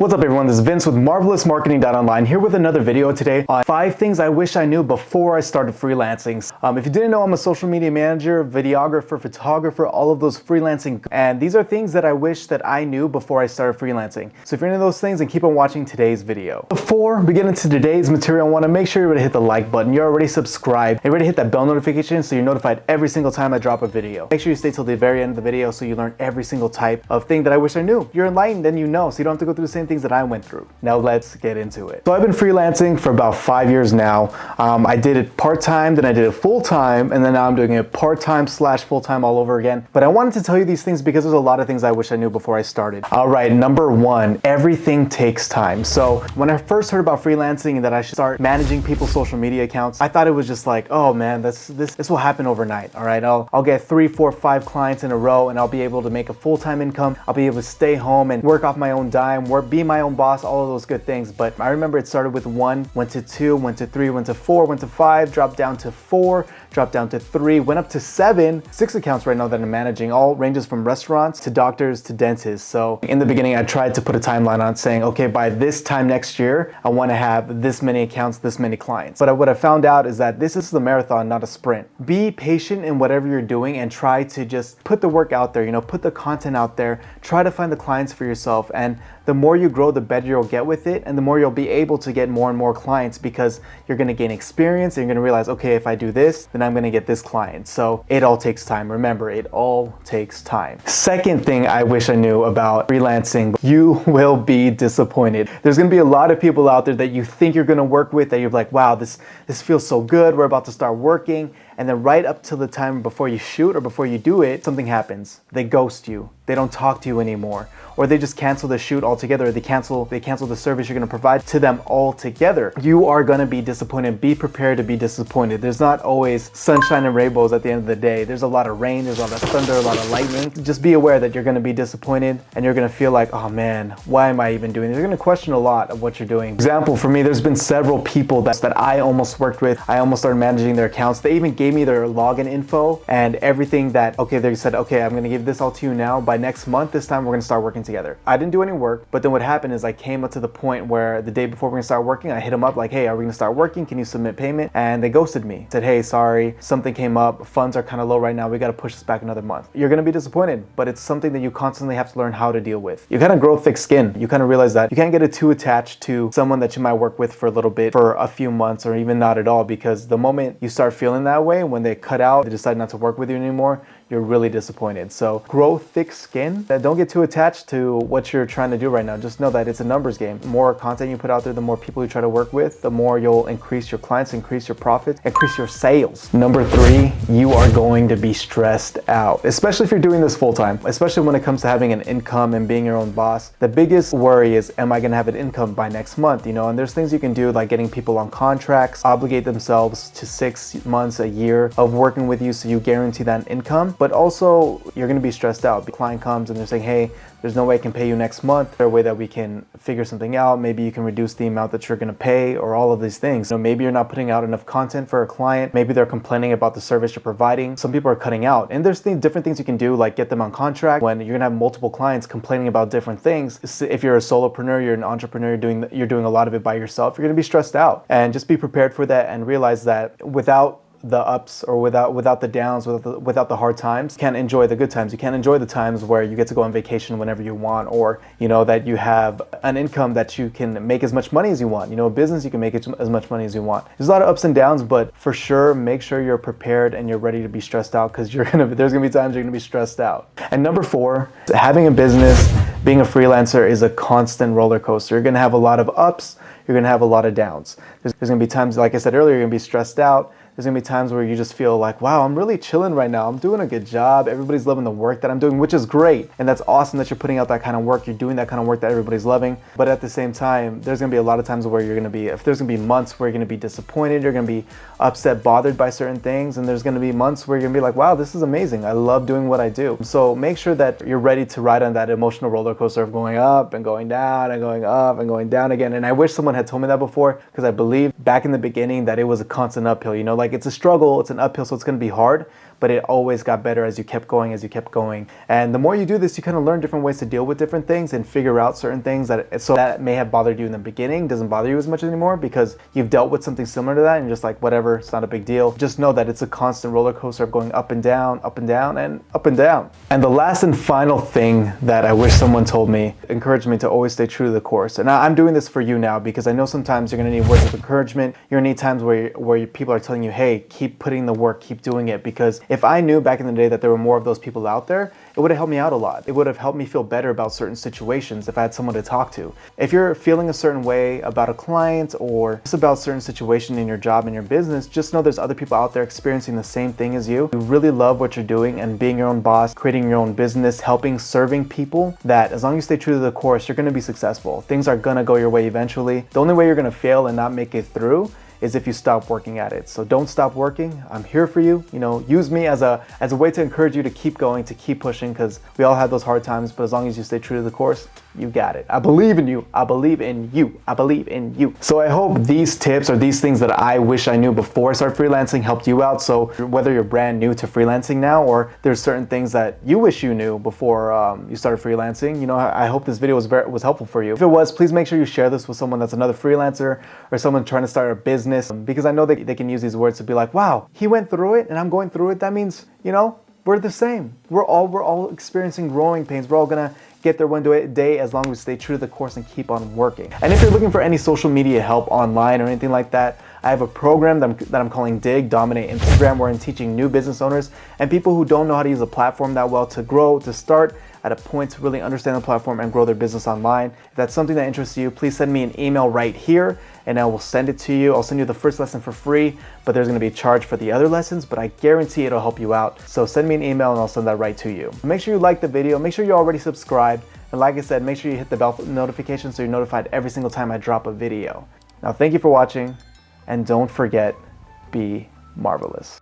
What's up everyone, this is Vince with MarvelousMarketing.online here with another video today on 5 things I wish I knew before I started freelancing. If you didn't know, I'm a social media manager, videographer, photographer, all of those freelancing, and these are things that I wish that I knew before I started freelancing. So if you're into those things, then keep on watching today's video. Before we get into today's material, I want to make sure you're ready to hit the like button, you're already subscribed, and ready to hit that bell notification so you're notified every single time I drop a video. Make sure you stay till the very end of the video so you learn every single type of thing that I wish I knew. You're enlightened, then you know, so you don't have to go through the same things that I went through. Now let's get into it. So I've been freelancing for about 5 years now. I did it part-time, then I did it full-time, and then now I'm doing it part-time / full-time all over again. But I wanted to tell you these things because there's a lot of things I wish I knew before I started. All right, number 1, everything takes time. So when I first heard about freelancing and that I should start managing people's social media accounts, I thought it was just like, oh man, this will happen overnight. All right, I'll get 3, 4, 5 clients in a row and I'll be able to make a full-time income. I'll be able to stay home and work off my own dime, be my own boss, all of those good things. But I remember it started with 1, went to 2, went to 3, went to 4, went to 5, dropped down to 4, dropped down to 3, went up to 7, 6 accounts right now that I'm managing, all ranges from restaurants to doctors to dentists. So in the beginning, I tried to put a timeline on saying, okay, by this time next year, I want to have this many accounts, this many clients. But what I found out is that this is the marathon, not a sprint. Be patient in whatever you're doing and try to just put the work out there, put the content out there, try to find the clients for yourself. And the more you grow, the better you'll get with it, and the more you'll be able to get more and more clients because you're going to gain experience and you're going to realize, okay, if I do this, then I'm going to get this client. So it all takes time. Remember, it all takes time. Second thing I wish I knew about freelancing, you will be disappointed. There's going to be a lot of people out there that you think you're going to work with that you're like, wow, this feels so good. We're about to start working. And then right up till the time before you shoot or before you do it, something happens. They ghost you. They don't talk to you anymore. Or they just cancel the shoot altogether. Or they cancel the service you're going to provide to them altogether. You are going to be disappointed. Be prepared to be disappointed. There's not always sunshine and rainbows at the end of the day. There's a lot of rain, there's a lot of thunder, a lot of lightning. Just be aware that you're going to be disappointed and you're going to feel like, oh man, why am I even doing this? You're going to question a lot of what you're doing. Example, for me, there's been several people that I almost worked with. I almost started managing their accounts. They even gave me their login info and everything that, okay, they said, okay, I'm going to give this all to you now. By next month, this time we're going to start working together. I didn't do any work, but then what happened is I came up to the point where the day before we're going to start working, I hit them up like, hey, are we going to start working? Can you submit payment? And they ghosted me. Said, hey, sorry, something came up. Funds are kind of low right now. We got to push this back another month. You're going to be disappointed, but it's something that you constantly have to learn how to deal with. You kind of grow thick skin. You kind of realize that you can't get it too attached to someone that you might work with for a little bit, for a few months, or even not at all, because the moment you start feeling that way, when they cut out, they decide not to work with you anymore, you're really disappointed. So grow thick skin. Don't get too attached to what you're trying to do right now. Just know that it's a numbers game. The more content you put out there, the more people you try to work with, the more you'll increase your clients, increase your profits, increase your sales. Number 3, you are going to be stressed out, especially if you're doing this full time, especially when it comes to having an income and being your own boss. The biggest worry is, am I going to have an income by next month? And there's things you can do like getting people on contracts, obligate themselves to 6 months, a year of working with you so you guarantee that income. But also, you're going to be stressed out. The client comes and they're saying, hey, there's no way I can pay you next month. Is there a way that we can figure something out? Maybe you can reduce the amount that you're going to pay, or all of these things. Maybe you're not putting out enough content for a client. Maybe they're complaining about the service you're providing. Some people are cutting out. And there's different things you can do, like get them on contract when you're going to have multiple clients complaining about different things. If you're a solopreneur, you're an entrepreneur, you're doing a lot of it by yourself, you're going to be stressed out. And just be prepared for that and realize that without the ups or without the downs, without the hard times, you can't enjoy the good times. You can't enjoy the times where you get to go on vacation whenever you want, or that you have an income that you can make as much money as you want. A business, you can make as much money as you want. There's a lot of ups and downs, but for sure, make sure you're prepared and you're ready to be stressed out, because there's gonna be times you're gonna be stressed out. And number 4, having a business, being a freelancer is a constant roller coaster. You're gonna have a lot of ups, you're gonna have a lot of downs. There's gonna be times, like I said earlier, you're gonna be stressed out. There's gonna be times where you just feel like, wow, I'm really chilling right now. I'm doing a good job. Everybody's loving the work that I'm doing, which is great. And that's awesome that you're putting out that kind of work. You're doing that kind of work that everybody's loving. But at the same time, there's gonna be a lot of times where if there's gonna be months where you're gonna be disappointed, you're gonna be upset, bothered by certain things. And there's gonna be months where you're gonna be like, wow, this is amazing. I love doing what I do. So make sure that you're ready to ride on that emotional roller coaster of going up and going down and going up and going down again. And I wish someone had told me that before, because I believe back in the beginning that it was a constant uphill. Like, it's a struggle, it's an uphill, so it's gonna be hard. but it always got better as you kept going, as you kept going. And the more you do this, you kind of learn different ways to deal with different things and figure out certain things that may have bothered you in the beginning doesn't bother you as much anymore because you've dealt with something similar to that and you're just like, whatever, it's not a big deal. Just know that it's a constant roller coaster of going up and down, up and down, and up and down. And the last and final thing that I wish someone told me encouraged me to always stay true to the course. And I'm doing this for you now because I know sometimes you're going to need words of encouragement. You're going to need times where people are telling you, hey, keep putting the work, keep doing it. Because if I knew back in the day that there were more of those people out there, it would have helped me out a lot. It would have helped me feel better about certain situations if I had someone to talk to. If you're feeling a certain way about a client or just about a certain situation in your job and your business, just know there's other people out there experiencing the same thing as you. You really love what you're doing and being your own boss, creating your own business, helping, serving people, that as long as you stay true to the course, you're gonna be successful. Things are gonna go your way eventually. The only way you're gonna fail and not make it through is if you stop working at it. So don't stop working. I'm here for you. You know, use me as a way to encourage you to keep going, to keep pushing, because we all have those hard times, but as long as you stay true to the course, you got it. I believe in you. I believe in you. I believe in you. So I hope these tips or these things that I wish I knew before I started freelancing helped you out. So whether you're brand new to freelancing now or there's certain things that you wish you knew before you started freelancing, you know, I hope this video was helpful for you. If it was, please make sure you share this with someone that's another freelancer or someone trying to start a business, because I know that they can use these words to be like, wow, he went through it and I'm going through it. That means, you know, we're the same. We're all experiencing growing pains. We're all gonna get there one day as long as we stay true to the course and keep on working. And if you're looking for any social media help online or anything like that, I have a program that I'm calling Dig, Dominate Instagram, where I'm teaching new business owners and people who don't know how to use a platform that well to grow, to start at a point to really understand the platform and grow their business online. If that's something that interests you, please send me an email right here and I will send it to you. I'll send you the first lesson for free, but there's gonna be a charge for the other lessons, but I guarantee it'll help you out. So send me an email and I'll send that right to you. Make sure you like the video, make sure you're already subscribed, and like I said, make sure you hit the bell notification so you're notified every single time I drop a video. Now, thank you for watching, and don't forget, be marvelous.